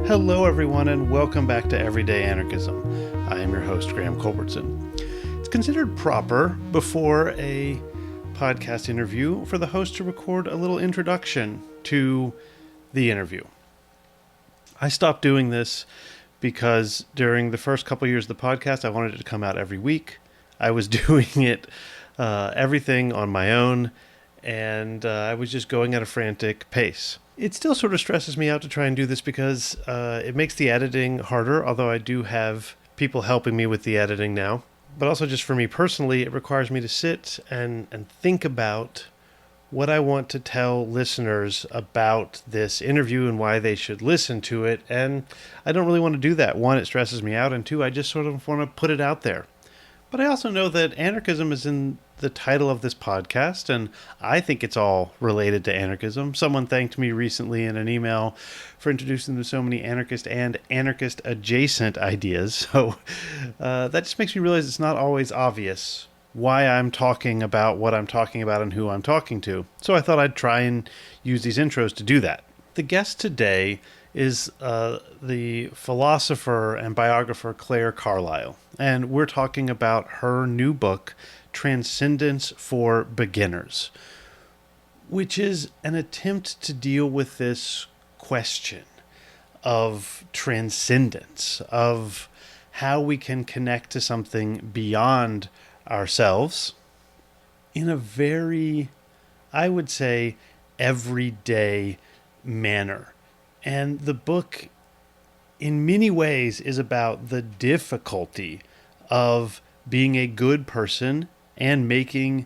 Hello, everyone, and welcome back to Everyday Anarchism. I am your host, Graham Culbertson. It's considered proper before a podcast interview for the host to record a little introduction to the interview. I stopped doing this because during the first couple years of the podcast, I wanted it to come out every week. I was doing it, everything on my own, and I was just going at a frantic pace. It still sort of stresses me out to try and do this because it makes the editing harder, although I do have people helping me with the editing now. But also just for me personally, it requires me to sit and think about what I want to tell listeners about this interview and why they should listen to it. And I don't really want to do that. One, it stresses me out, and two, I just sort of want to put it out there. But I also know that anarchism is in the title of this podcast, and I think it's all related to anarchism. Someone thanked me recently in an email for introducing them to so many anarchist and anarchist-adjacent ideas. So that just makes me realize it's not always obvious why I'm talking about what I'm talking about and who I'm talking to. So I thought I'd try and use these intros to do that. The guest today is the philosopher and biographer Clare Carlisle. And we're talking about her new book, Transcendence for Beginners, which is an attempt to deal with this question of transcendence, of how we can connect to something beyond ourselves in a very, I would say, everyday manner. And the book, in many ways, is about the difficulty of being a good person and making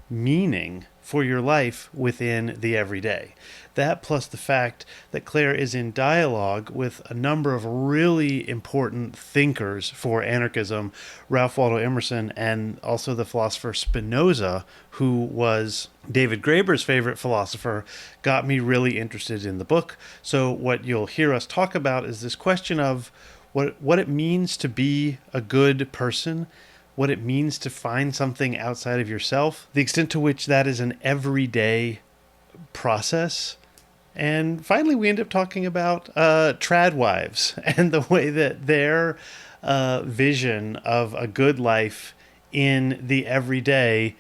meaning for your life within the everyday. That plus the fact that Clare is in dialogue with a number of really important thinkers for anarchism, Ralph Waldo Emerson, and also the philosopher Spinoza, who was David Graeber's favorite philosopher, got me really interested in the book. So what you'll hear us talk about is this question of what it means to be a good person, what it means to find something outside of yourself, the extent to which that is an everyday process. And finally, we end up talking about tradwives and the way that their vision of a good life in the everyday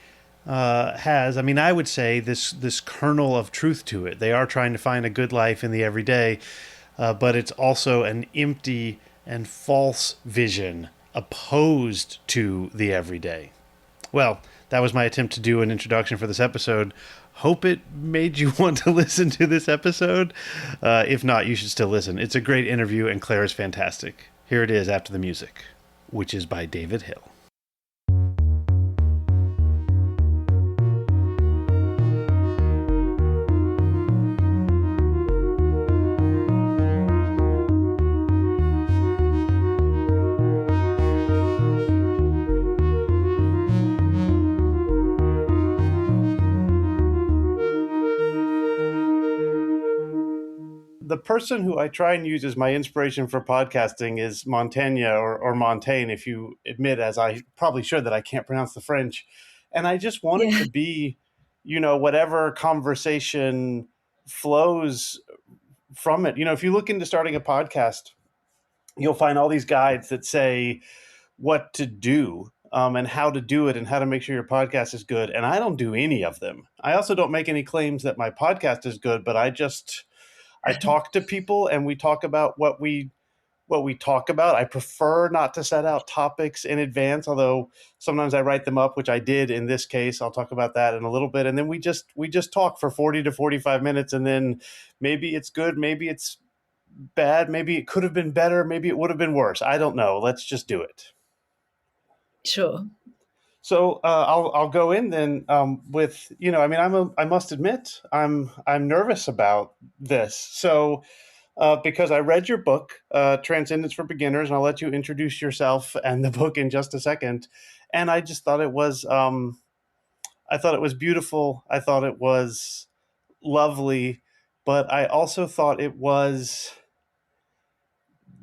has, I would say, this kernel of truth to it. They are trying to find a good life in the everyday, but it's also an empty and false vision opposed to the everyday. Well, that was my attempt to do an introduction for this episode. Hope it made you want to listen to this episode. If not, you should still listen. It's a great interview, and Claire is fantastic. Here it is after the music, which is by David Hill. The person who I try and use as my inspiration for podcasting is Montaigne or Montaigne, if you admit, as I probably should, that I can't pronounce the French. And I just want it to be, whatever conversation flows from it. If you look into starting a podcast, you'll find all these guides that say what to do and how to do it and how to make sure your podcast is good. And I don't do any of them. I also don't make any claims that my podcast is good, but I talk to people and we talk about what we talk about. I prefer not to set out topics in advance, although sometimes I write them up, which I did in this case. I'll talk about that in a little bit. And then we just talk for 40 to 45 minutes, and then maybe it's good, maybe it's bad, maybe it could have been better, maybe it would have been worse. I don't know. Let's just do it. Sure. So I'll go in then with, I must admit, I'm nervous about this. So because I read your book, Transcendence for Beginners, and I'll let you introduce yourself and the book in just a second. And I just thought it was beautiful. I thought it was lovely, but I also thought it was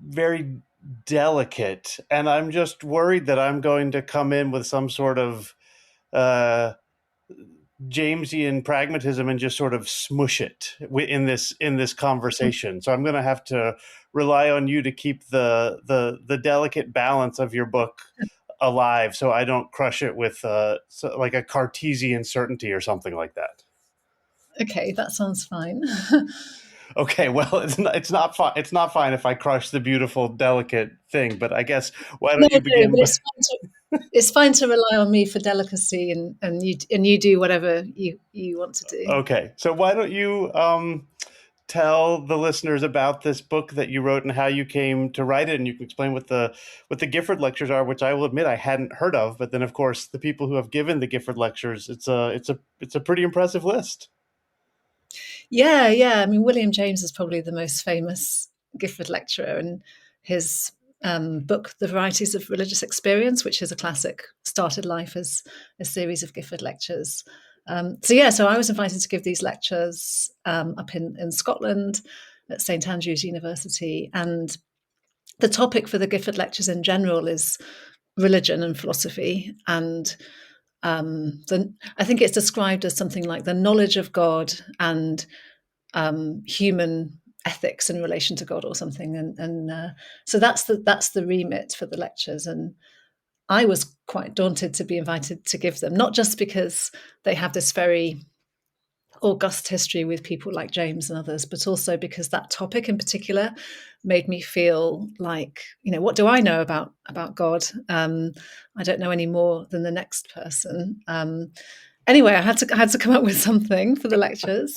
very delicate, and I'm just worried that I'm going to come in with some sort of Jamesian pragmatism and just sort of smush it in this conversation. So I'm going to have to rely on you to keep the delicate balance of your book alive, so I don't crush it with like a Cartesian certainty or something like that. Okay, that sounds fine. Okay, well, it's not fine. It's not fine if I crush the beautiful, delicate thing. But I guess why No, don't you no, but begin? it's fine to rely on me for delicacy, and you do whatever you want to do. Okay, so why don't you tell the listeners about this book that you wrote and how you came to write it, and you can explain what the Gifford lectures are, which I will admit I hadn't heard of. But then, of course, the people who have given the Gifford lectures, it's a pretty impressive list. Yeah, yeah. I mean, William James is probably the most famous Gifford lecturer, and his book, "The Varieties of Religious Experience," which is a classic, started life as a series of Gifford lectures. So I was invited to give these lectures up in Scotland at St Andrews University, and the topic for the Gifford lectures in general is religion and philosophy, and I think it's described as something like the knowledge of God and human ethics in relation to God or something. So that's the remit for the lectures. And I was quite daunted to be invited to give them, not just because they have this very august history with people like James and others, but also because that topic in particular made me feel like, what do I know about God? I don't know any more than the next person. Anyway, I had to come up with something for the lectures,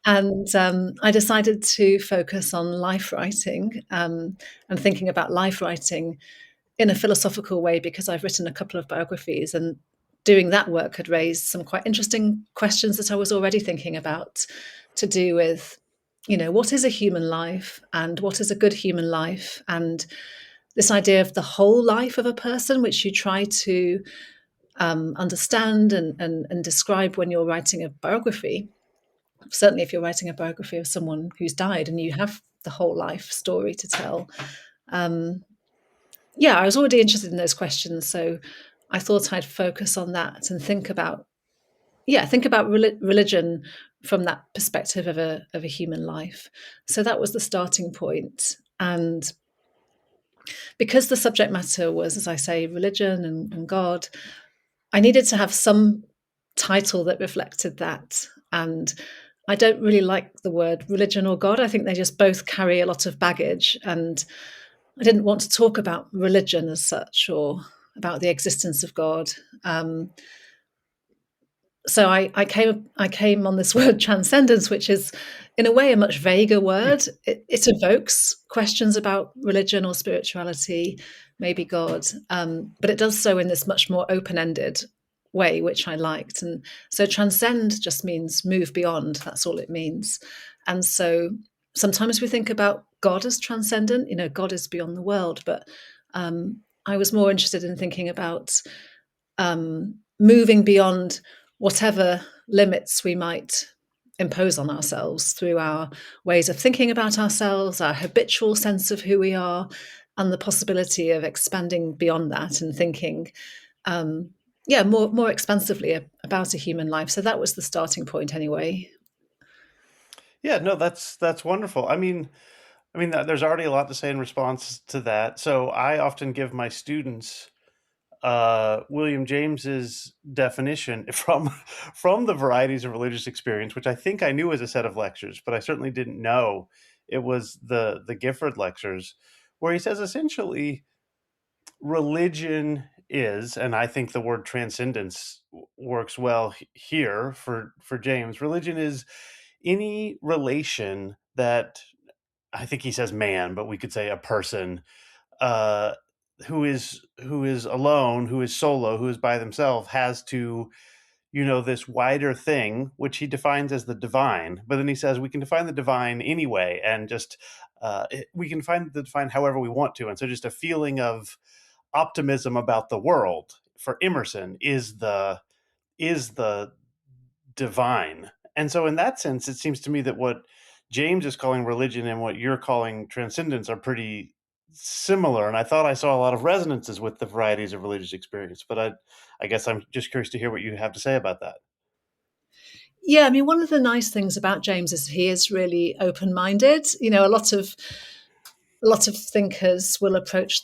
and I decided to focus on life writing and thinking about life writing in a philosophical way, because I've written a couple of biographies, and doing that work had raised some quite interesting questions that I was already thinking about, to do with, what is a human life and what is a good human life, and this idea of the whole life of a person, which you try to understand and describe when you're writing a biography. Certainly, if you're writing a biography of someone who's died and you have the whole life story to tell. Um, yeah, I was already interested in those questions, so I thought I'd focus on that and think about religion from that perspective of a human life. So that was the starting point, and because the subject matter was, as I say, religion and God, I needed to have some title that reflected that. And I don't really like the word religion or God. I think they just both carry a lot of baggage. And I didn't want to talk about religion as such, or about the existence of God. Um, so I came on this word transcendence, which is in a way a much vaguer word. It evokes questions about religion or spirituality, maybe God, but it does so in this much more open-ended way, which I liked. And so transcend just means move beyond. That's all it means. And so sometimes we think about God as transcendent. God is beyond the world, but I was more interested in thinking about moving beyond whatever limits we might impose on ourselves through our ways of thinking about ourselves, our habitual sense of who we are, and the possibility of expanding beyond that and thinking, more expansively about a human life. So that was the starting point, anyway. Yeah, no, that's wonderful. I mean, there's already a lot to say in response to that. So I often give my students William James's definition from the Varieties of Religious Experience, which I think I knew as a set of lectures, but I certainly didn't know it was the Gifford lectures, where he says essentially religion is, and I think the word transcendence works well here for James. Religion is any relation that, I think he says man, but we could say a person, uh, who is alone, who is solo, who is by themselves, has to, this wider thing, which he defines as the divine. But then he says we can define the divine anyway, and just we can find the divine however we want to. And so, just a feeling of optimism about the world for Emerson is the divine. And so, in that sense, it seems to me that what James is calling religion and what you're calling transcendence are pretty similar. And I thought I saw a lot of resonances with the Varieties of Religious Experience. But I guess I'm just curious to hear what you have to say about that. Yeah, I mean, one of the nice things about James is he is really open-minded. A lot of thinkers will approach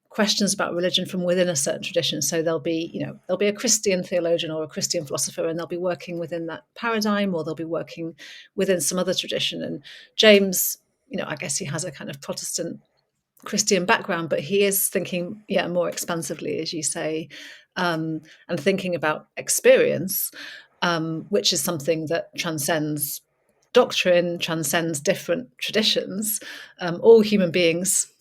questions about religion from within a certain tradition. So there'll be a Christian theologian or a Christian philosopher, and they'll be working within that paradigm, or they'll be working within some other tradition. And James, I guess he has a kind of Protestant Christian background, but he is thinking, yeah, more expansively, as you say, and thinking about experience, which is something that transcends doctrine, transcends different traditions. All human beings,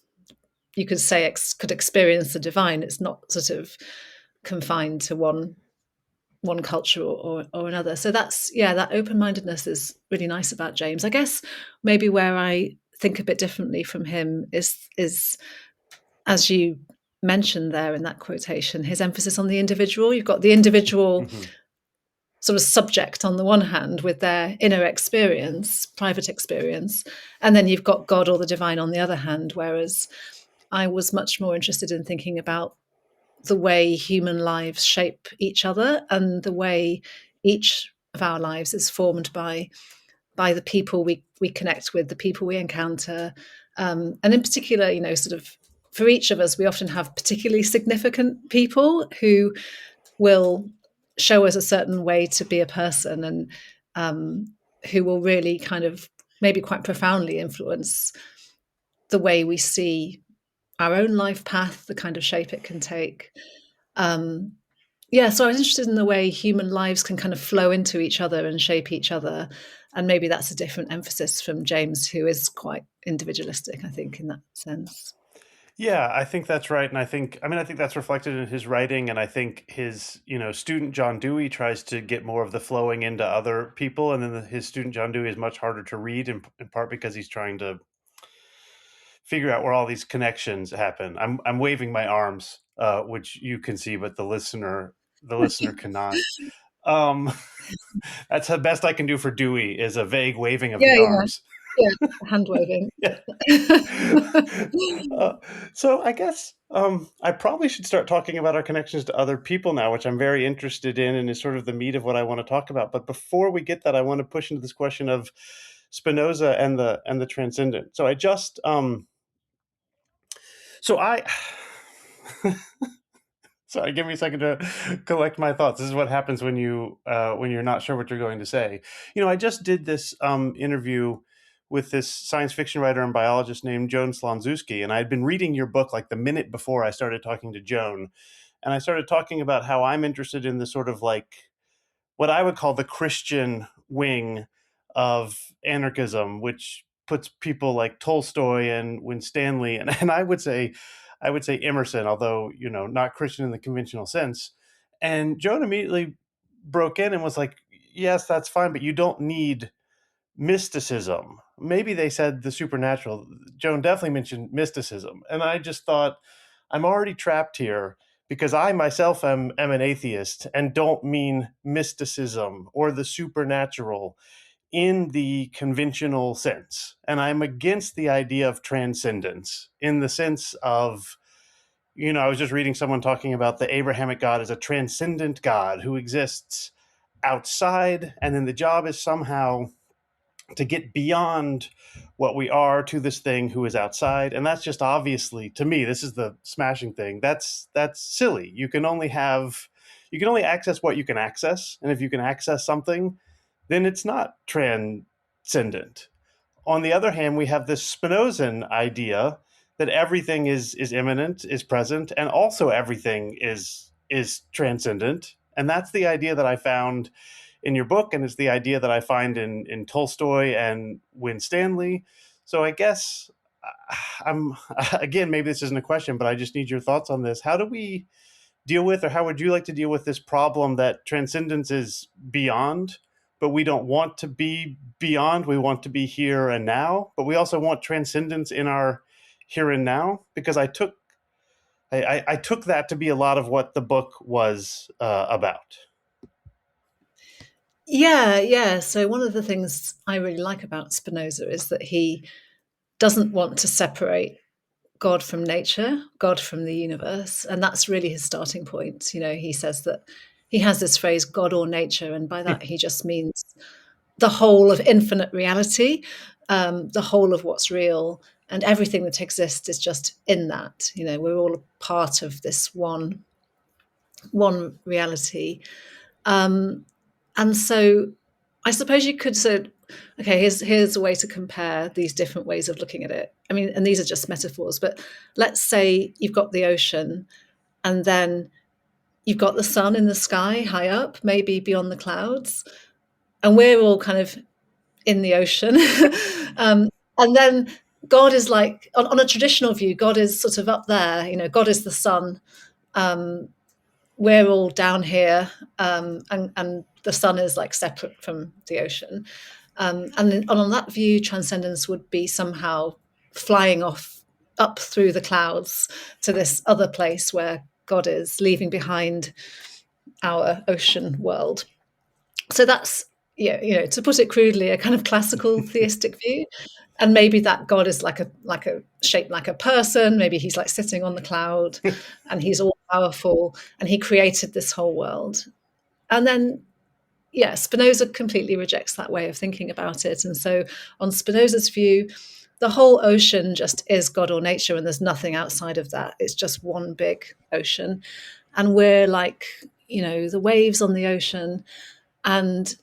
you could say, could experience the divine. It's not sort of confined to one culture or another. So that open-mindedness is really nice about James. I guess maybe where I think a bit differently from him is as you mentioned there in that quotation, his emphasis on the individual. You've got the individual Hmm. sort of subject on the one hand with their inner experience, private experience, and then you've got God or the divine on the other hand, whereas I was much more interested in thinking about the way human lives shape each other and the way each of our lives is formed by the people we connect with, the people we encounter, and in particular, sort of for each of us, we often have particularly significant people who will show us a certain way to be a person, and who will really kind of maybe quite profoundly influence the way we see our own life path, the kind of shape it can take. Um, yeah, so I was interested in the way human lives can kind of flow into each other and shape each other. And maybe that's a different emphasis from James, who is quite individualistic, I think, in that sense. Yeah, I think that's right, and I think that's reflected in his writing, and I think his, student John Dewey tries to get more of the flowing into other people, and then his student John Dewey is much harder to read, in part because he's trying to figure out where all these connections happen. I'm waving my arms, which you can see, but the listener cannot. Um, that's the best I can do for Dewey is a vague waving of Yeah, the yeah, arms. yeah. Hand waving. Yeah. Uh, so I guess I probably should start talking about our connections to other people now, which I'm very interested in and is sort of the meat of what I want to talk about. But before we get that, I want to push into this question of Spinoza and the transcendent. So I just so I sorry, give me a second to collect my thoughts. This is what happens when you're not sure what you're going to say. I just did this interview with this science fiction writer and biologist named Joan Slonczewski, and I'd been reading your book like the minute before I started talking to Joan, and I started talking about how I'm interested in the sort of like what I would call the Christian wing of anarchism, which puts people like Tolstoy and Winstanley, and I would say Emerson, although not Christian in the conventional sense. And Joan immediately broke in and was like, "Yes, that's fine, but you don't need mysticism." Maybe they said the supernatural. Joan definitely mentioned mysticism. And I just thought, I'm already trapped here because I myself am an atheist and don't mean mysticism or the supernatural in the conventional sense. And I'm against the idea of transcendence in the sense of, I was just reading someone talking about the Abrahamic God as a transcendent God who exists outside, and then the job is somehow to get beyond what we are to this thing who is outside. And that's just obviously, to me, this is the smashing thing, that's silly. You can only access what you can access, and if you can access something, then it's not transcendent. On the other hand, we have this Spinozan idea that everything is immanent, is present, and also everything is transcendent. And that's the idea that I found in your book, and it's the idea that I find in Tolstoy and Winstanley. So I guess I'm again, maybe this isn't a question, but I just need your thoughts on this. How do we deal with, or how would you like to deal with this problem that transcendence is beyond, but we don't want to be beyond? We want to be here and now, but we also want transcendence in our here and now. Because I took that to be a lot of what the book was about. Yeah, yeah. So one of the things I really like about Spinoza is that he doesn't want to separate God from nature, God from the universe, and that's really his starting point. He says that he has this phrase, God or nature, and by that he just means the whole of infinite reality, the whole of what's real, and everything that exists is just in that. We're all a part of this one reality. And so I suppose you could say, okay, here's a way to compare these different ways of looking at it. I mean, and these are just metaphors, but let's say you've got the ocean, and then you've got the sun in the sky high up, maybe beyond the clouds, and we're all kind of in the ocean. And then God is like, on a traditional view, God is sort of up there, God is the sun. We're all down here, and the sun is like separate from the ocean. And on that view, transcendence would be somehow flying off up through the clouds to this other place where God is, leaving behind our ocean world. So that's, to put it crudely, a kind of classical theistic view. And maybe that God is like a shaped like a person. Maybe he's like sitting on the cloud, and he's all powerful, and he created this whole world. And then, yeah, Spinoza completely rejects that way of thinking about it. And so, on Spinoza's view, the whole ocean just is God or nature, and there's nothing outside of that. It's just one big ocean, and we're like, the waves on the ocean. And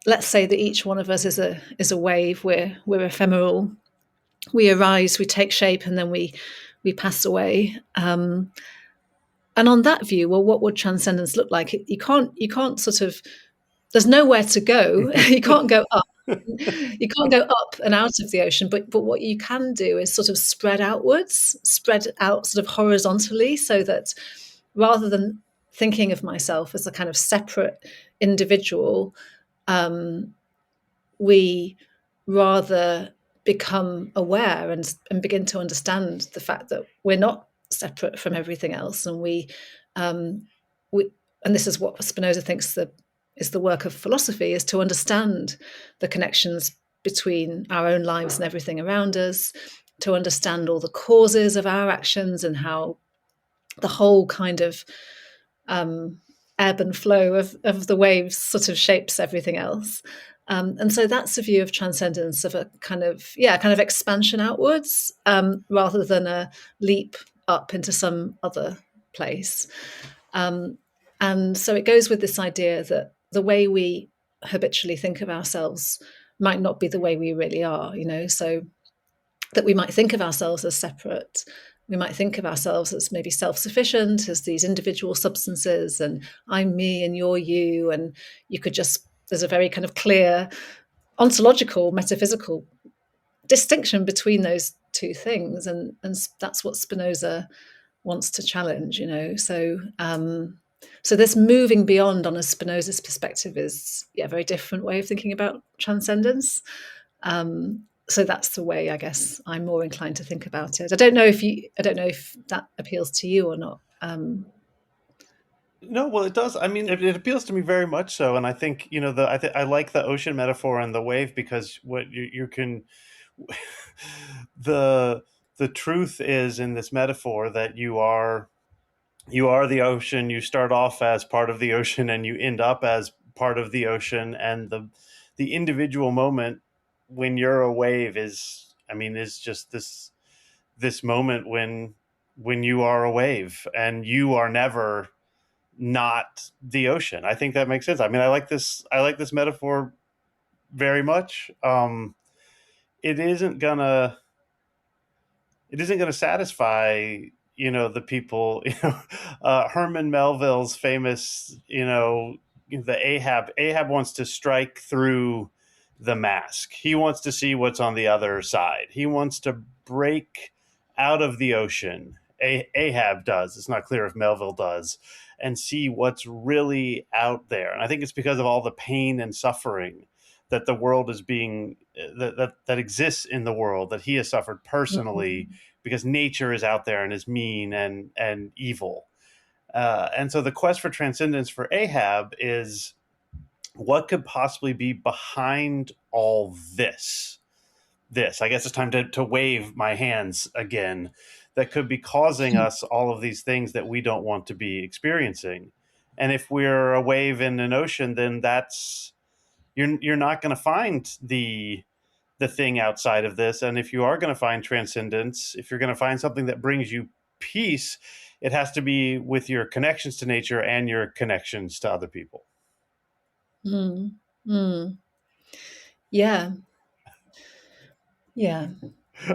let's say that each one of us is a wave. We're ephemeral. We arise, we take shape, and then we pass away. And on that view, well, what would transcendence look like? You can't sort of. There's nowhere to go. You can't go up. You can't go up and out of the ocean. But what you can do is sort of spread outwards, spread out sort of horizontally, so that rather than thinking of myself as a kind of separate individual, we rather become aware and begin to understand the fact that we're not separate from everything else, and we and this is what Spinoza thinks is the work of philosophy, is to understand the connections between our own lives and everything around us, to understand all the causes of our actions and how the whole kind of ebb and flow of the waves sort of shapes everything else. And so that's a view of transcendence, of a kind of expansion outwards, rather than a leap up into some other place. And so it goes with this idea that the way we habitually think of ourselves might not be the way we really are, so that we might think of ourselves as separate. We might think of ourselves as maybe self-sufficient, as these individual substances, and I'm me and you're you. And there's a very kind of clear ontological, metaphysical distinction between those two things. And that's what Spinoza wants to challenge, So this moving beyond on a Spinoza's perspective is a very different way of thinking about transcendence. So that's the way, I guess, I'm more inclined to think about it. I don't know if that appeals to you or not. No, well, it does. I mean, it appeals to me very much so, and I think I like the ocean metaphor and the wave, because what you can, the truth is in this metaphor that you are the ocean. You start off as part of the ocean, and you end up as part of the ocean, and the individual moment when you're a wave is just this moment when you are a wave, and you are never not the ocean. I think that makes sense. I mean, I like this metaphor very much. It isn't gonna satisfy the people. Herman Melville's famous, the Ahab wants to strike through the mask. He wants to see what's on the other side. He wants to break out of the ocean. Ahab does. It's not clear if Melville does, and see what's really out there. And I think it's because of all the pain and suffering that the world is being that exists in the world, that he has suffered personally, because nature is out there and is mean and evil. And so the quest for transcendence for Ahab is, what could possibly be behind all this? I guess it's time to wave my hands again, that could be causing us all of these things that we don't want to be experiencing. And if we're a wave in an ocean, then that's you're not going to find the thing outside of this. And if you are going to find transcendence, if you're going to find something that brings you peace, it has to be with your connections to nature and your connections to other people. Mm. Mm. Yeah. Yeah.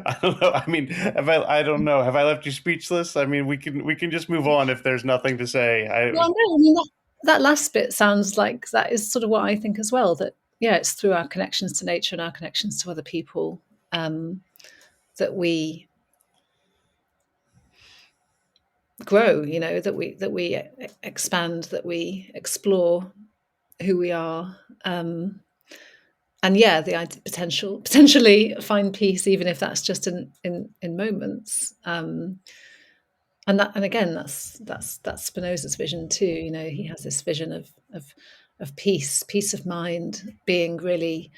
I don't know. I mean, I don't know. Have I left you speechless? I mean, we can just move on if there's nothing to say. Well, no, I mean that last bit sounds like that is sort of what I think as well. That yeah, it's through our connections to nature and our connections to other people um, that we grow. You know, that we expand, that we explore who we are. And yeah, the potentially find peace, even if that's just in moments. And again, that's Spinoza's vision too. You know, he has this vision of peace of mind being really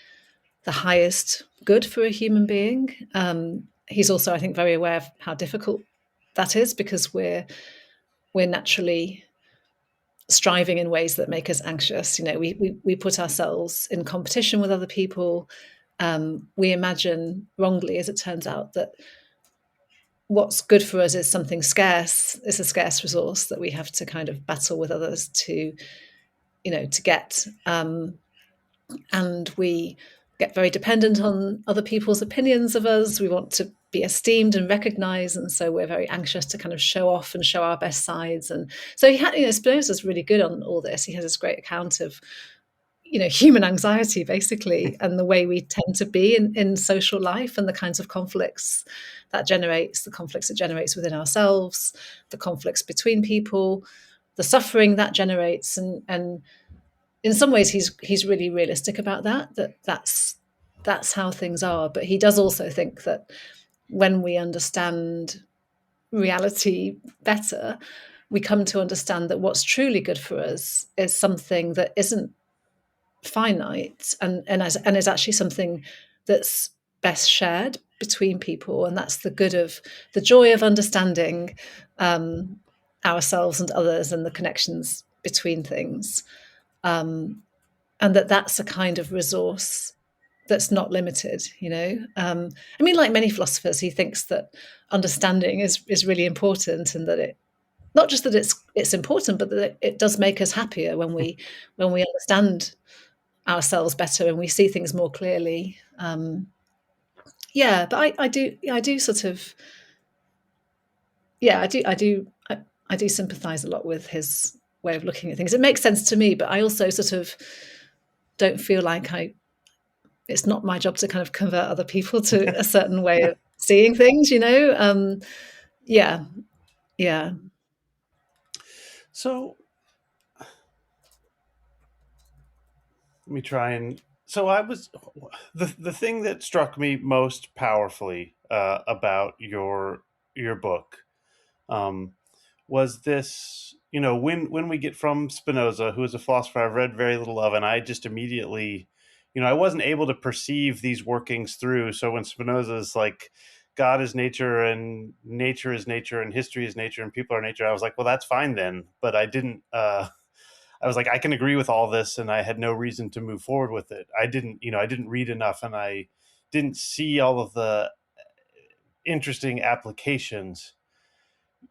the highest good for a human being. He's also, I think, very aware of how difficult that is because we're naturally striving in ways that make us anxious. You know, we put ourselves in competition with other people. We imagine wrongly, as it turns out, that what's good for us is something scarce. It's a scarce resource that we have to kind of battle with others to, to get. And we get very dependent on other people's opinions of us. We want to be esteemed and recognized, and so we're very anxious to kind of show off and show our best sides. And so Spinoza's really good on all this. He has this great account of human anxiety basically, and the way we tend to be in social life, and the kinds of conflicts that generates, the conflicts it generates within ourselves, the conflicts between people, the suffering that generates. And in some ways he's really realistic about that's how things are. But he does also think that when we understand reality better, we come to understand that what's truly good for us is something that isn't finite, and is actually something that's best shared between people, and that's the joy of understanding ourselves and others, and the connections between things, and that's a kind of resource that's not limited. I mean, like many philosophers, he thinks that understanding is really important, and that it not just that it's important, but that it does make us happier when we understand ourselves better and we see things more clearly. Yeah, but I do sort of, yeah, I do sympathise a lot with his way of looking at things. It makes sense to me, but I also sort of don't feel like it's not my job to kind of convert other people to a certain way of seeing things. Yeah, yeah. So let me try and. So I was the thing that struck me most powerfully about your book um, was this. When we get from Spinoza, who is a philosopher I've read very little of, and I just immediately, I wasn't able to perceive these workings through. So when Spinoza is like, God is nature and nature is nature and history is nature and people are nature, I was like, well, that's fine then. But I didn't. I was like, I can agree with all this, and I had no reason to move forward with it. I didn't read enough, and I didn't see all of the interesting applications.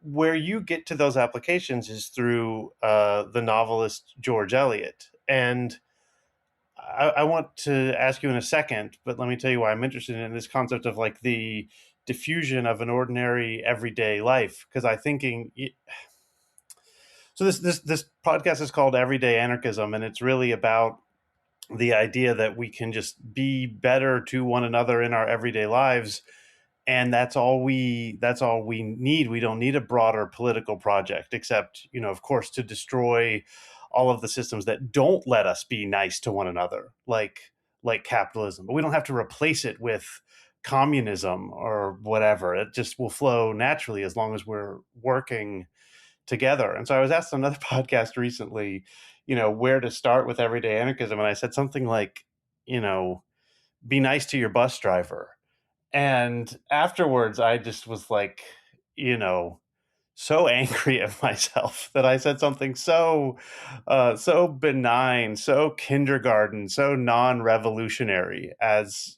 Where you get to those applications is through the novelist George Eliot. And I want to ask you in a second, but let me tell you why I'm interested in this concept of like the diffusion of an ordinary everyday life. Because I thinking so this podcast is called Everyday Anarchism, and it's really about the idea that we can just be better to one another in our everyday lives, and that's all we need. We don't need a broader political project, except, of course, to destroy all of the systems that don't let us be nice to one another, like capitalism. But we don't have to replace it with communism or whatever. It just will flow naturally as long as we're working together. And so I was asked on another podcast recently, where to start with everyday anarchism. And I said something like, you know, be nice to your bus driver. And afterwards, I just was like, you know, so angry at myself that I said something so benign, so kindergarten, so non-revolutionary as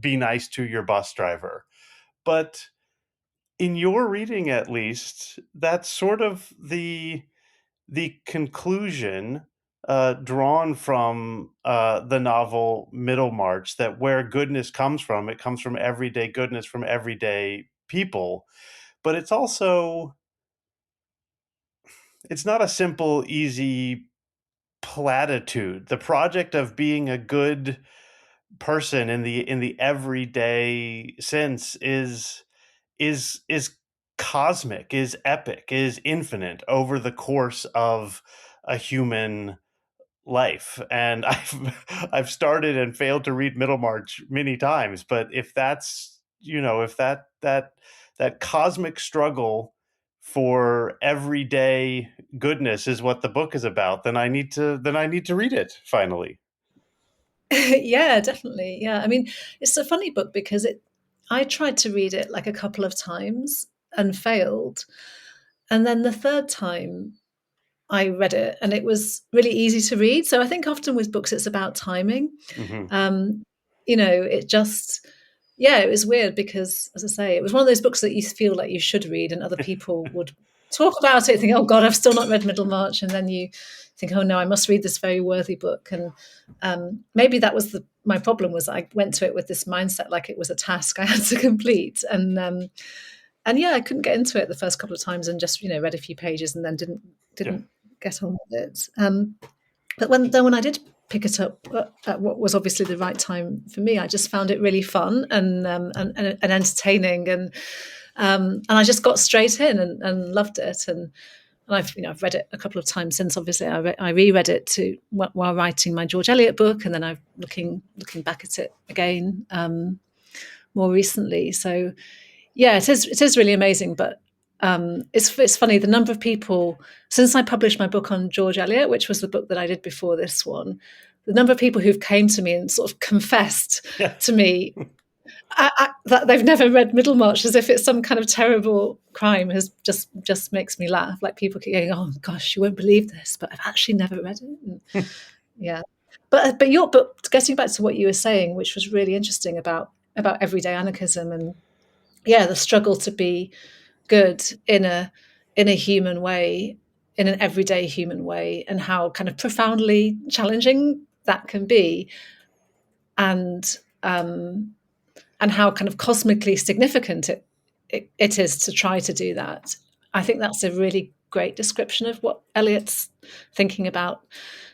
be nice to your bus driver. But in your reading, at least, that's sort of the conclusion drawn from the novel Middlemarch, that where goodness comes from, it comes from everyday goodness from everyday people. But it's also, it's not a simple, easy platitude. The project of being a good person in the everyday sense is cosmic, is epic, is infinite over the course of a human life. And I've started and failed to read Middlemarch many times, but if that's, if that cosmic struggle for everyday goodness is what the book is about, then I need to read it finally. Yeah, definitely. Yeah. I mean, it's a funny book because I tried to read it like a couple of times and failed. And then the third time I read it and it was really easy to read. So I think often with books, it's about timing. Hmm. Um, it just, yeah, it was weird because, as I say, it was one of those books that you feel like you should read, and other people would talk about it, think, "Oh God, I've still not read Middlemarch," and then you think, "Oh no, I must read this very worthy book." And maybe that was my problem, was I went to it with this mindset like it was a task I had to complete, and yeah, I couldn't get into it the first couple of times, and just read a few pages and then Yeah. didn't get on with it. But when I did pick it up at what was obviously the right time for me, I just found it really fun and entertaining, and I just got straight in and loved it. And I've read it a couple of times since. Obviously, I reread it while writing my George Eliot book, and then I'm looking back at it again more recently. So yeah, it is really amazing. But it's funny, the number of people, since I published my book on George Eliot, which was the book that I did before this one, the number of people who've came to me and sort of confessed Yeah. to me that they've never read Middlemarch, as if it's some kind of terrible crime, has just makes me laugh. Like people keep going, "Oh gosh, you won't believe this, but I've actually never read it." And yeah, but getting back to what you were saying, which was really interesting about everyday anarchism, and yeah, the struggle to be good in a human way, in an everyday human way, and how kind of profoundly challenging that can be, and um, and how kind of cosmically significant it is to try to do that. I think that's a really great description of what Eliot's thinking about,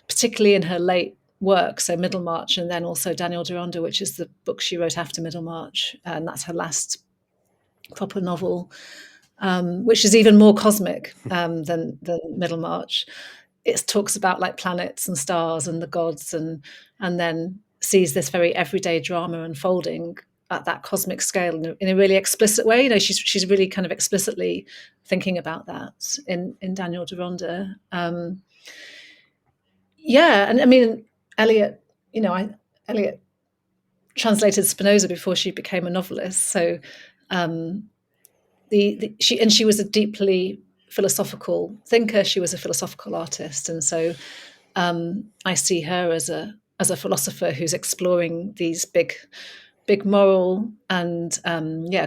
particularly in her late work, so Middlemarch, and then also Daniel Deronda, which is the book she wrote after Middlemarch, and that's her last proper novel, which is even more cosmic than Middlemarch. It talks about like planets and stars and the gods, and then sees this very everyday drama unfolding at that cosmic scale in a really explicit way. She's really kind of explicitly thinking about that in Daniel Deronda. Yeah, and I mean Eliot. Eliot translated Spinoza before she became a novelist, so um, she was a deeply philosophical thinker. She was a philosophical artist, and so I see her as a philosopher who's exploring these big moral and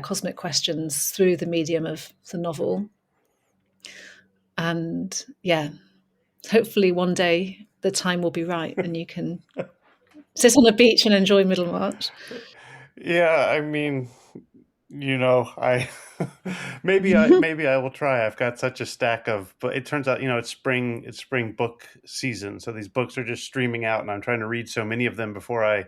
cosmic questions through the medium of the novel. And yeah, hopefully one day the time will be right and you can sit on a beach and enjoy Middlemarch. Yeah, I mean, I maybe I will try. I've got such a stack of, but it turns out, it's spring book season, so these books are just streaming out, and I'm trying to read so many of them before I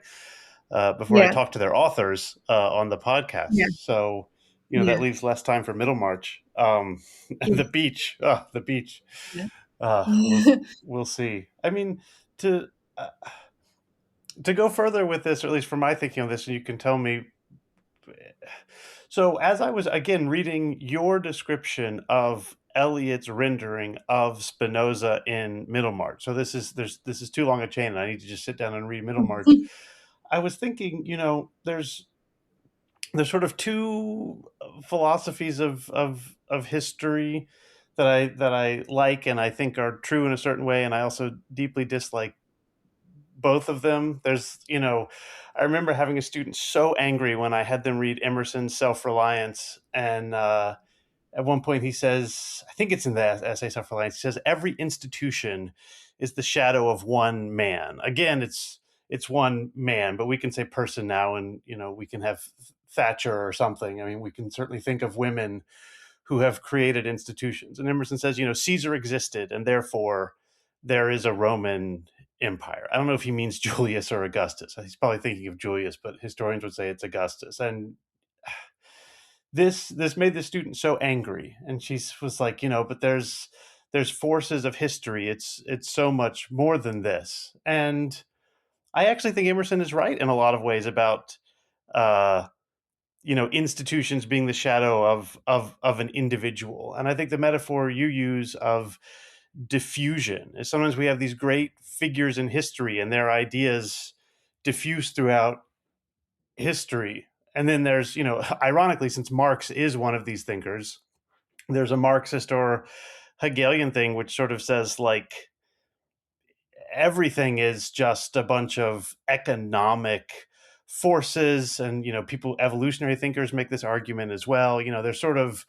Yeah, talk to their authors on the yeah, podcast. So, that yeah, leaves less time for Middlemarch. And yeah. the beach. Yeah. We'll see. I mean, to uh, to go further with this, or at least for my thinking on this, and you can tell me. So, as I was again reading your description of Eliot's rendering of Spinoza in Middlemarch, so this is too long a chain, and I need to just sit down and read Middlemarch. I was thinking, there's sort of two philosophies of of history that I like and I think are true in a certain way, and I also deeply dislike both of them. I remember having a student so angry when I had them read Emerson's Self Reliance, and at one point he says, I think it's in the essay Self Reliance, he says every institution is the shadow of one man. Again, it's one man, but we can say person now, and we can have Thatcher or something. I mean, we can certainly think of women who have created institutions. And Emerson says, Caesar existed, and therefore there is a Roman Empire. I don't know if he means Julius or Augustus. He's probably thinking of Julius, but historians would say it's Augustus. And this made the student so angry, and she was like, but there's forces of history. It's so much more than this. And I actually think Emerson is right in a lot of ways about uh, institutions being the shadow of an individual. And I think the metaphor you use of diffusion is sometimes we have these great figures in history and their ideas diffuse throughout history. And then there's, ironically, since Marx is one of these thinkers, there's a Marxist or Hegelian thing which sort of says like everything is just a bunch of economic forces. And people, evolutionary thinkers, make this argument as well. They're sort of,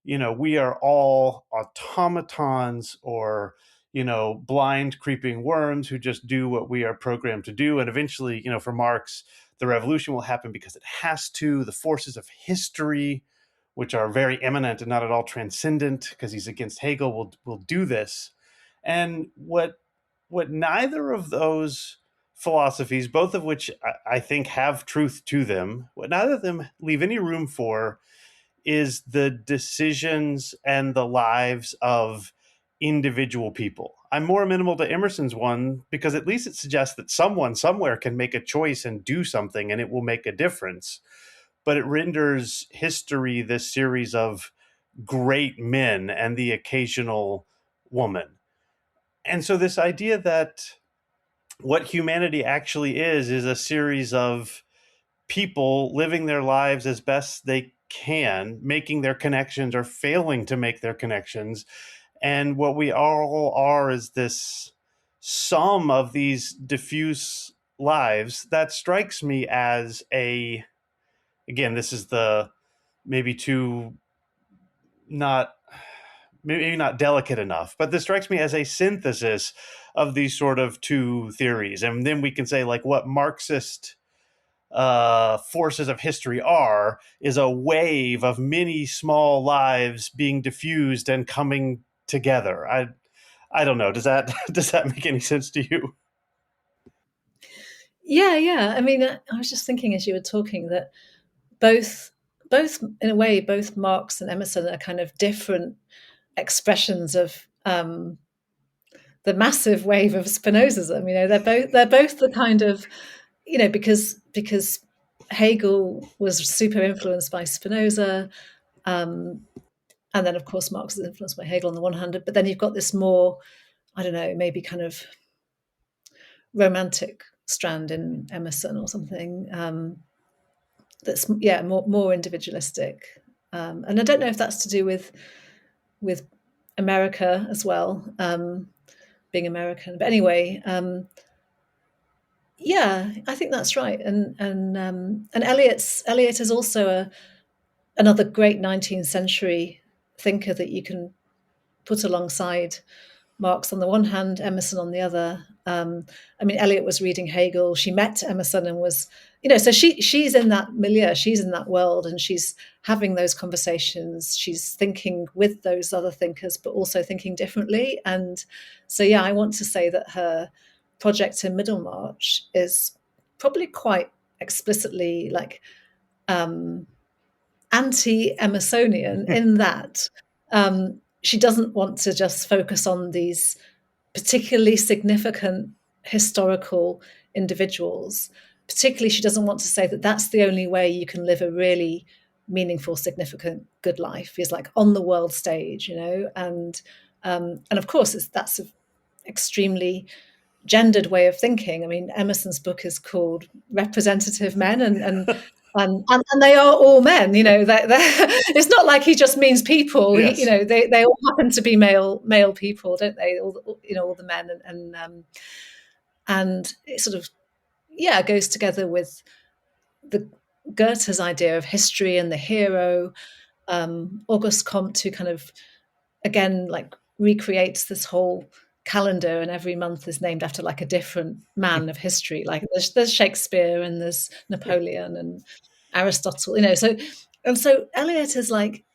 we are all automatons or blind creeping worms who just do what we are programmed to do. And eventually, for Marx, the revolution will happen because it has to. The forces of history, which are very immanent and not at all transcendent, because he's against Hegel, will do this. And what neither of those philosophies, both of which I think have truth to them, what neither of them leave any room for is the decisions and the lives of individual people. I'm more amenable to Emerson's one because at least it suggests that someone somewhere can make a choice and do something and it will make a difference. But it renders history this series of great men and the occasional woman. And so this idea that what humanity actually is a series of people living their lives as best they can, making their connections or failing to make their connections. And what we all are is this sum of these diffuse lives that strikes me as again, this is the maybe too not maybe not delicate enough, but this strikes me as a synthesis of these sort of two theories. And then we can say like what Marxist forces of history is a wave of many small lives being diffused and coming together. I don't know. Does that does that make any sense to you? Yeah. I mean, I was just thinking as you were talking that both both in a way both Marx and Emerson are kind of different expressions of the massive wave of Spinozism. They're both the kind of because Hegel was super influenced by Spinoza, um, and then of course Marx is influenced by Hegel on the one hand, but then you've got this more, I don't know, maybe kind of romantic strand in Emerson or something, that's more individualistic, and I don't know if that's to do with America as well, being American. But anyway, yeah, I think that's right. And Eliot is also another great 19th century thinker that you can put alongside Marx on the one hand, Emerson on the other. I mean, Eliot was reading Hegel. She met Emerson and was, so she's in that milieu, she's in that world, and she's having those conversations. She's thinking with those other thinkers, but also thinking differently. And so, yeah, I want to say that her project in Middlemarch is probably quite explicitly like anti-Emersonian in that she doesn't want to just focus on these particularly significant historical individuals. Particularly, she doesn't want to say that that's the only way you can live a really meaningful, significant, good life is like on the world stage, and of course that's an extremely gendered way of thinking. I mean, Emerson's book is called Representative Men, and And they are all men, you know. It's not like he just means people. You Yes. know, they all happen to be male people, don't they? You know, all the men, and it sort of goes together with the Goethe's idea of history and the hero. Auguste Comte, who kind of again like recreates this whole calendar, and every month is named after like a different man of history. Like there's Shakespeare and there's Napoleon and Aristotle, you know. So Eliot is like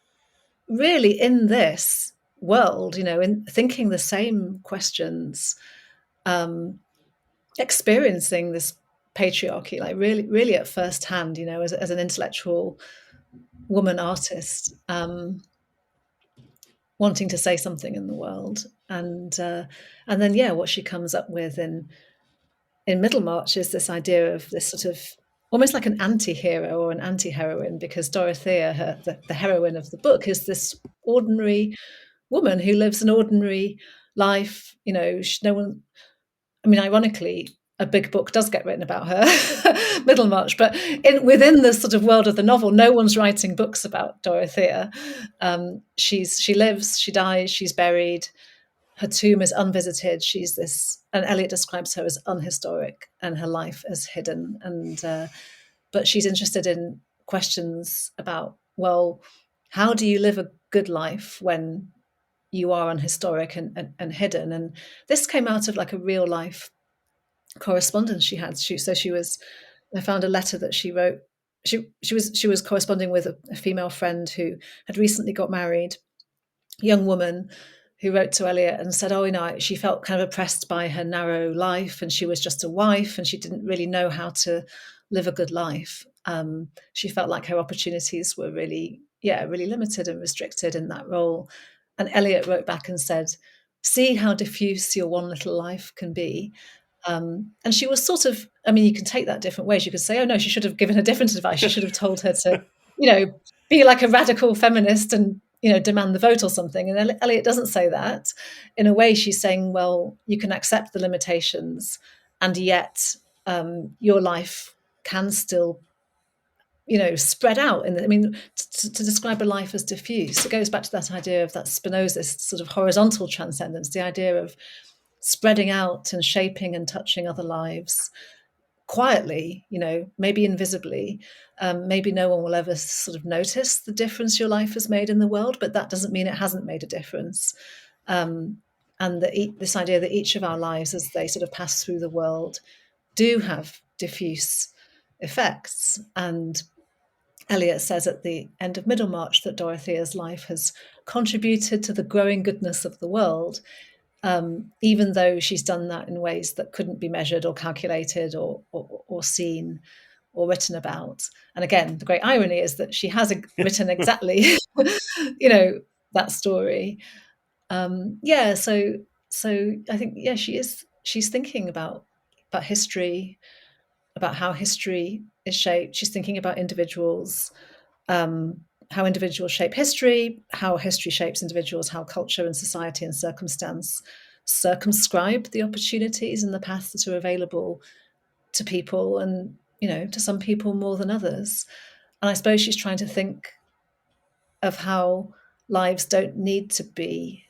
really in this world, you know, in thinking the same questions, um, experiencing this patriarchy, like really at first hand, you know, as an intellectual woman artist, wanting to say something in the world, and then what she comes up with in Middlemarch is this idea of this sort of almost like an anti-hero or an anti-heroine, because Dorothea, the heroine of the book, is this ordinary woman who lives an ordinary life. You know, no one. I mean, ironically, a big book does get written about her, Middlemarch, but within the sort of world of the novel, no one's writing books about Dorothea. She lives, she dies, she's buried. Her tomb is unvisited. She's this, and Eliot describes her as unhistoric and her life as hidden. But she's interested in questions about, well, how do you live a good life when you are unhistoric and hidden? And this came out of like a real life correspondence she had. I found a letter that she wrote. She was corresponding with a female friend who had recently got married, young woman, who wrote to Eliot and said, oh, you know, she felt kind of oppressed by her narrow life, and she was just a wife and she didn't really know how to live a good life. She felt like her opportunities were really limited and restricted in that role. And Eliot wrote back and said, see how diffuse your one little life can be. And she was sort of, I mean, you can take that different ways. You could say, oh no, she should have given her different advice. She should have told her to, you know, be like a radical feminist and, you know, demand the vote or something. And Eliot doesn't say that. In a way, she's saying, well, you can accept the limitations, and yet your life can still, you know, spread out. I mean, to describe a life as diffuse, it goes back to that idea of that Spinozist sort of horizontal transcendence, the idea of spreading out and shaping and touching other lives quietly, you know, maybe invisibly. Maybe no one will ever sort of notice the difference your life has made in the world, but that doesn't mean it hasn't made a difference. And this idea that each of our lives, as they sort of pass through the world, do have diffuse effects. And Eliot says at the end of Middlemarch that Dorothea's life has contributed to the growing goodness of the world, even though she's done that in ways that couldn't be measured or calculated or seen or written about. And again, the great irony is that she has written exactly, you know, that story. So I think, she's thinking about history, about how history is shaped. She's thinking about individuals, how individuals shape history, how history shapes individuals, how culture and society and circumstance circumscribe the opportunities and the paths that are available to people, and, you know, to some people more than others. And I suppose she's trying to think of how lives don't need to be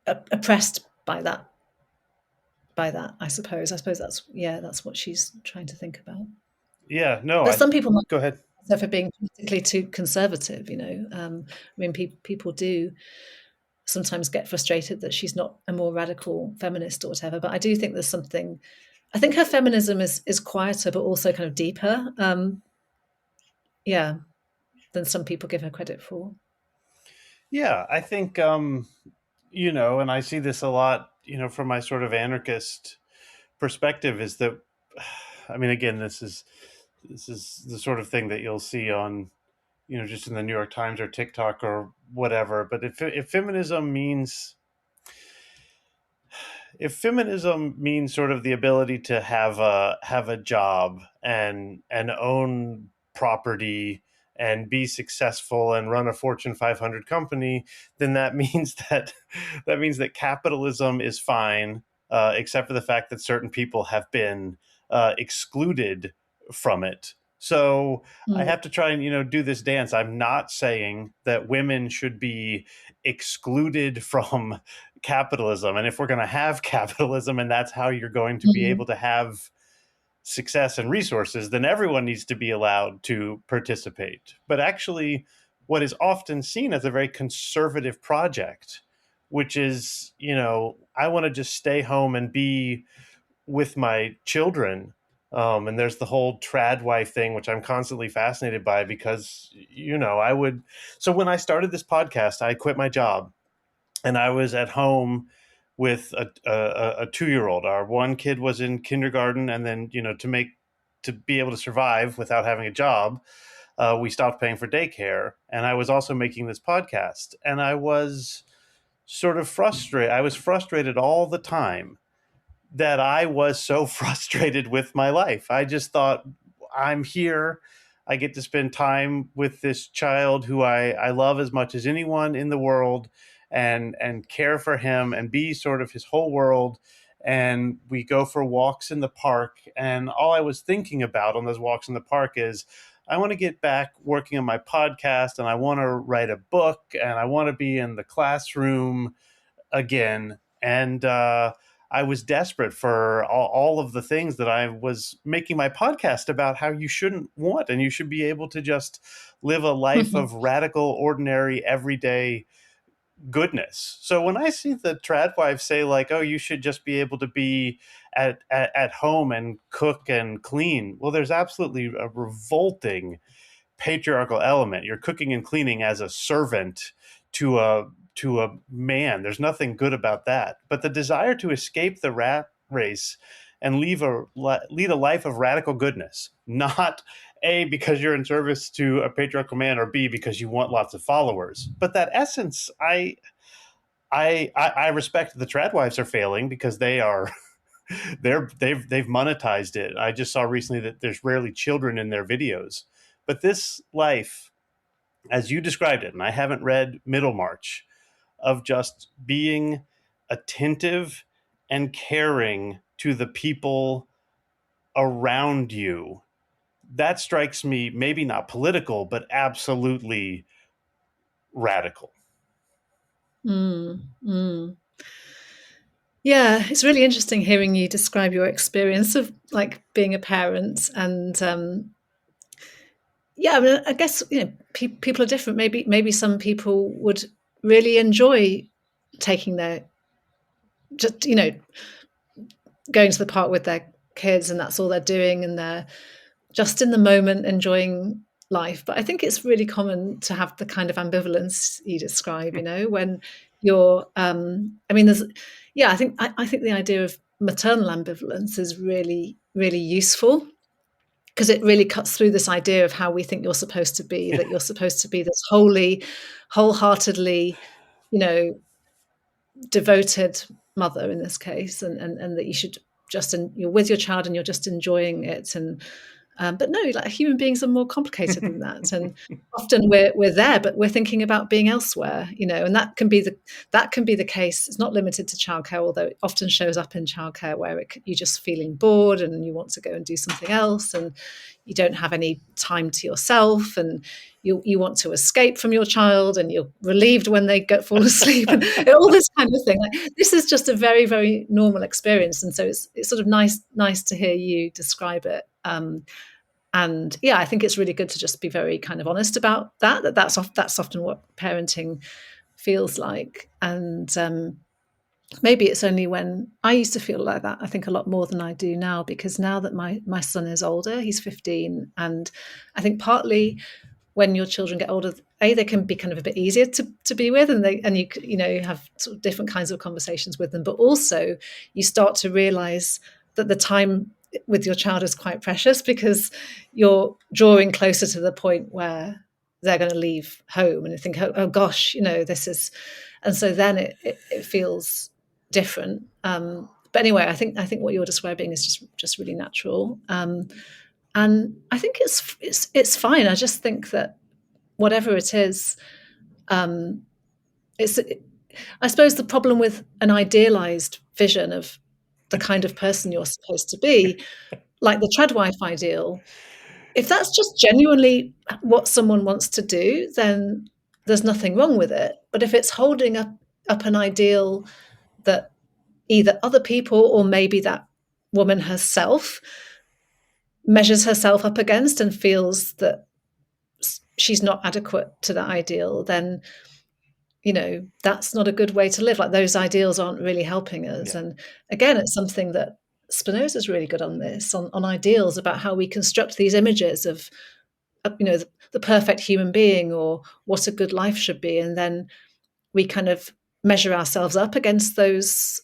oppressed by that. I suppose that's what she's trying to think about. Yeah, no, But some people might go ahead. say for being politically too conservative, you know. I mean, people do sometimes get frustrated that she's not a more radical feminist or whatever. But I do think there's something. I think her feminism is quieter, but also kind of deeper. Than some people give her credit for. Yeah, I think, you know, and I see this a lot, you know, from my sort of anarchist perspective, is that, I mean, again, this is the sort of thing that you'll see on, you know, just in the New York Times or TikTok or whatever. But if feminism means sort of the ability to have a job and own property and be successful and run a Fortune 500 company, then that means that capitalism is fine, except for the fact that certain people have been excluded from it. So I Mm. have to try and, do this dance. I'm not saying that women should be excluded from capitalism. And if we're going to have capitalism and that's how you're going to be able Mm. to have success and resources, then everyone needs to be allowed to participate. But actually, what is often seen as a very conservative project, which is, I want to just stay home and be with my children. And there's the whole tradwife thing, which I'm constantly fascinated by because, I would. So when I started this podcast, I quit my job and I was at home with a 2-year-old. Our one kid was in kindergarten, and then to be able to survive without having a job, we stopped paying for daycare. And I was also making this podcast, and I was sort of frustrated. I was frustrated all the time that I was so frustrated with my life. I just thought, I'm here. I get to spend time with this child who I love as much as anyone in the world, and care for him and be sort of his whole world. And we go for walks in the park. And all I was thinking about on those walks in the park is, I want to get back working on my podcast, and I want to write a book, and I want to be in the classroom again. And I was desperate for all of the things that I was making my podcast about, how you shouldn't want, and you should be able to just live a life of radical, ordinary, everyday goodness. So when I see the tradwives say, like, oh, you should just be able to be at home and cook and clean, well, there's absolutely a revolting patriarchal element. You're cooking and cleaning as a servant to a man. There's nothing good about that. But the desire to escape the rat race and lead a life of radical goodness, not A, because you're in service to a patriarchal man, or B, because you want lots of followers. But that essence, I respect the tradwives are failing because they are they've monetized it. I just saw recently that there's rarely children in their videos. But this life, as you described it, and I haven't read Middlemarch, of just being attentive and caring to the people around you, that strikes me, maybe not political, but absolutely radical. Mm. Mm. Yeah, it's really interesting hearing you describe your experience of like being a parent, and yeah, I mean, I guess people are different. Maybe some people would really enjoy taking their just going to the park with their kids, and that's all they're doing, and they're just in the moment enjoying life. But I think it's really common to have the kind of ambivalence you describe, when you're I mean, there's yeah, I think the idea of maternal ambivalence is really, really useful, because it really cuts through this idea of how we think you're supposed to be, that you're supposed to be this wholeheartedly, you know, devoted mother in this case, and that you should just, and you're with your child and you're just enjoying it. And but no, like, human beings are more complicated than that, and often we're there, but we're thinking about being elsewhere, and that can be the case. It's not limited to childcare, although it often shows up in childcare, where you're just feeling bored and you want to go and do something else, and you don't have any time to yourself, and you want to escape from your child, and you're relieved when they fall asleep, and all this kind of thing. Like, this is just a very, very normal experience, and so it's sort of nice to hear you describe it. And yeah, I think it's really good to just be very kind of honest about that's often what parenting feels like. And maybe it's only when I used to feel like that, I think, a lot more than I do now, because now that my son is older, he's 15, and I think partly when your children get older, they can be kind of a bit easier to be with, and you have sort of different kinds of conversations with them, but also you start to realize that the time with your child is quite precious, because you're drawing closer to the point where they're going to leave home, and you think, oh gosh, this is, and so then it feels different. But anyway, I think what you're describing is just really natural. And I think it's fine. I just think that whatever it is, it's. I suppose the problem with an idealized vision of the kind of person you're supposed to be like the tradwife ideal, if that's just genuinely what someone wants to do, then there's nothing wrong with it. But if it's holding up an ideal that either other people or maybe that woman herself measures herself up against and feels that she's not adequate to that ideal, then that's not a good way to live. Like those ideals aren't really helping us. Yeah. And again, it's something that Spinoza's really good on this, on ideals about how we construct these images of the perfect human being or what a good life should be, and then we kind of measure ourselves up against those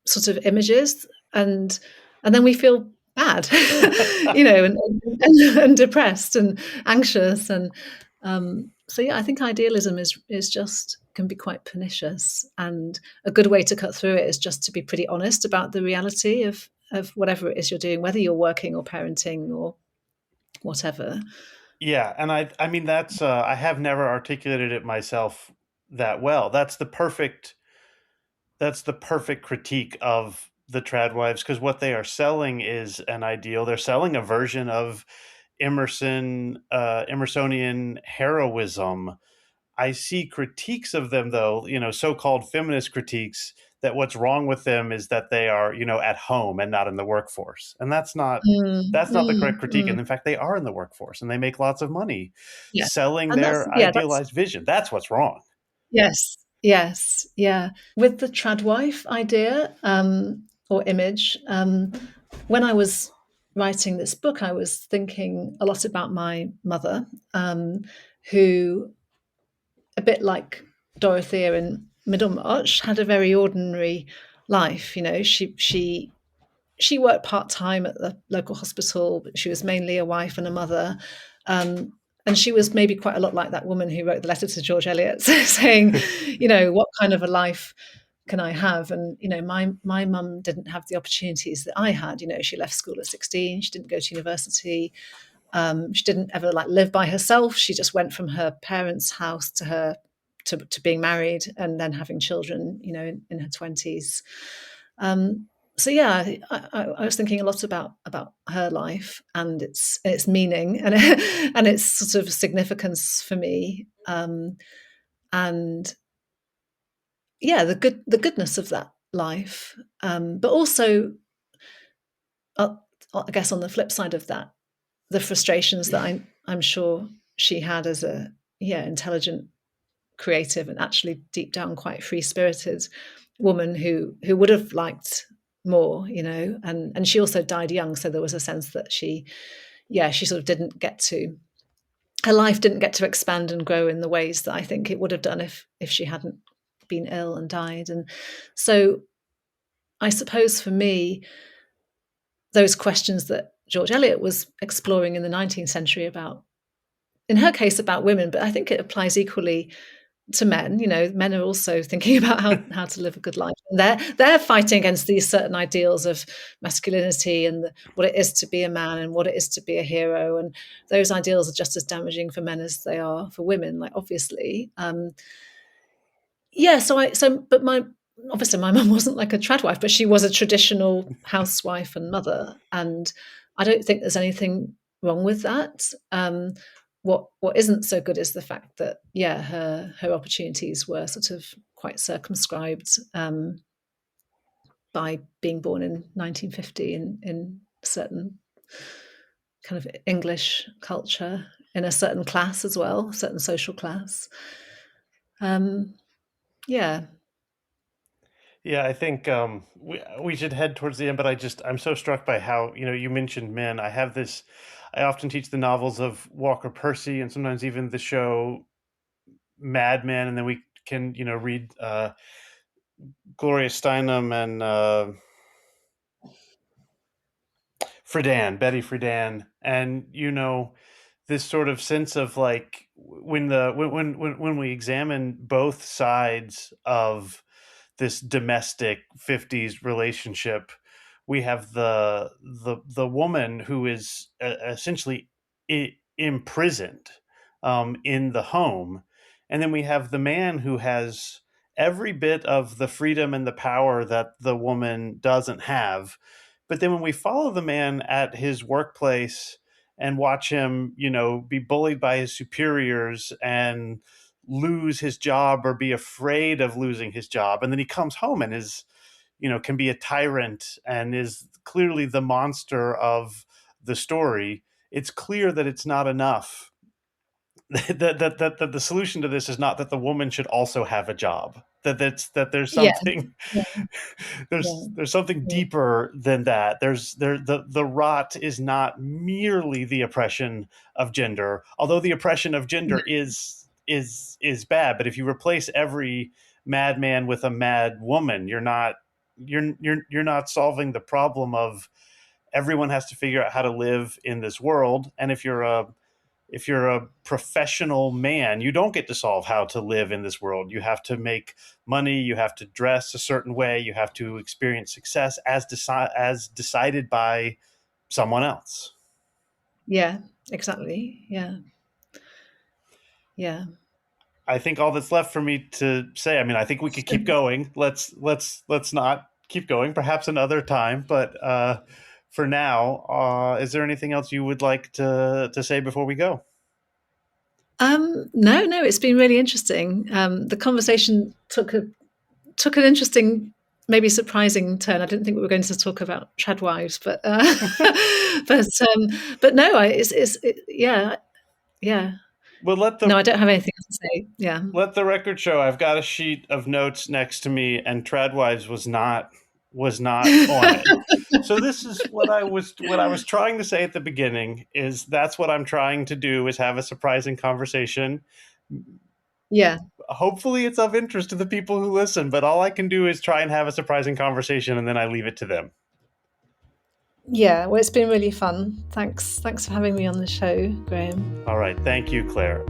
sort of images, and then we feel bad, and depressed and anxious, and so yeah, I think idealism is just can be quite pernicious, and a good way to cut through it is just to be pretty honest about the reality of whatever it is you're doing, whether you're working or parenting or whatever. Yeah, and I mean that's I have never articulated it myself that well. That's the perfect critique of the tradwives, because what they are selling is an ideal. They're selling a version of Emersonian heroism. I see critiques of them, though, so-called feminist critiques, that what's wrong with them is that they are, at home and not in the workforce. And that's not Mm, that's not the mm, correct critique. mm. And in fact, they are in the workforce and they make lots of money Yeah, selling and that's their yeah, that's idealized vision. That's what's wrong. yes, yes, yeah. With the tradwife idea, or image, when I was writing this book, I was thinking a lot about my mother, who, a bit like Dorothea in Middlemarch, had a very ordinary life. She worked part time at the local hospital, but she was mainly a wife and a mother. Um, and she was maybe quite a lot like that woman who wrote the letter to George Eliot, saying, what kind of a life can I have? And my mum didn't have the opportunities that I had. She left school at 16. She didn't go to university. She didn't ever live by herself. She just went from her parents' house to being married and then having children. In her 20s. So yeah, I was thinking a lot about her life and its meaning and and its sort of significance for me, and yeah, the goodness of that life, but also, uh, I guess on the flip side of that, the frustrations that I'm sure she had as a intelligent, creative, and actually deep down quite free spirited woman who would have liked more, and she also died young, so there was a sense that she sort of didn't get to her life didn't get to expand and grow in the ways that I think it would have done if she hadn't been ill and died. And so I suppose for me, those questions that George Eliot was exploring in the 19th century about, in her case, about women, but I think it applies equally to men. Men are also thinking about how to live a good life. And they're fighting against these certain ideals of masculinity and what it is to be a man and what it is to be a hero. And those ideals are just as damaging for men as they are for women, obviously. Yeah, but my obviously my mum wasn't like a tradwife, but she was a traditional housewife and mother, and I don't think there's anything wrong with that. What isn't so good is the fact that her opportunities were sort of quite circumscribed, by being born in 1950 in certain kind of English culture, in a certain class as well, certain social class. Um, yeah. Yeah, I think we should head towards the end, but I'm so struck by how, you mentioned men. I often teach the novels of Walker Percy and sometimes even the show Mad Men, and then we can, read Gloria Steinem and Betty Friedan, and this sort of sense of like when we examine both sides of this domestic 50s relationship, we have the woman who is essentially imprisoned in the home, and then we have the man who has every bit of the freedom and the power that the woman doesn't have, But then when we follow the man at his workplace and watch him, be bullied by his superiors and lose his job or be afraid of losing his job, and then he comes home and can be a tyrant and is clearly the monster of the story, it's clear that it's not enough. that the solution to this is not that the woman should also have a job. That there's Yeah, something yeah, yeah, there's something yeah, deeper than that. The rot is not merely the oppression of gender, although the oppression of gender is bad. But if you replace every madman with a mad woman, you're not solving the problem of everyone has to figure out how to live in this world. And if you're a professional man, you don't get to solve how to live in this world. You have to make money, you have to dress a certain way, you have to experience success as decided by someone else. yeah, exactly. Yeah, yeah. I think all that's left for me to say, I mean, I think we could keep going. Let's not keep going, perhaps another time, but for now, is there anything else you would like to say before we go? No, no, it's been really interesting. The conversation took an interesting, maybe surprising turn. I didn't think we were going to talk about tradwives, but but no, yeah, yeah. Well, No, I don't have anything else to say. Yeah, let the record show I've got a sheet of notes next to me, and Tradwives was not on it. So this is what I was trying to say at the beginning is that's what I'm trying to do is have a surprising conversation. yeah, Hopefully it's of interest to the people who listen, but all I can do is try and have a surprising conversation and then I leave it to them. yeah. Well, it's been really fun. Thanks for having me on the show, Graham. All right, thank you, Claire.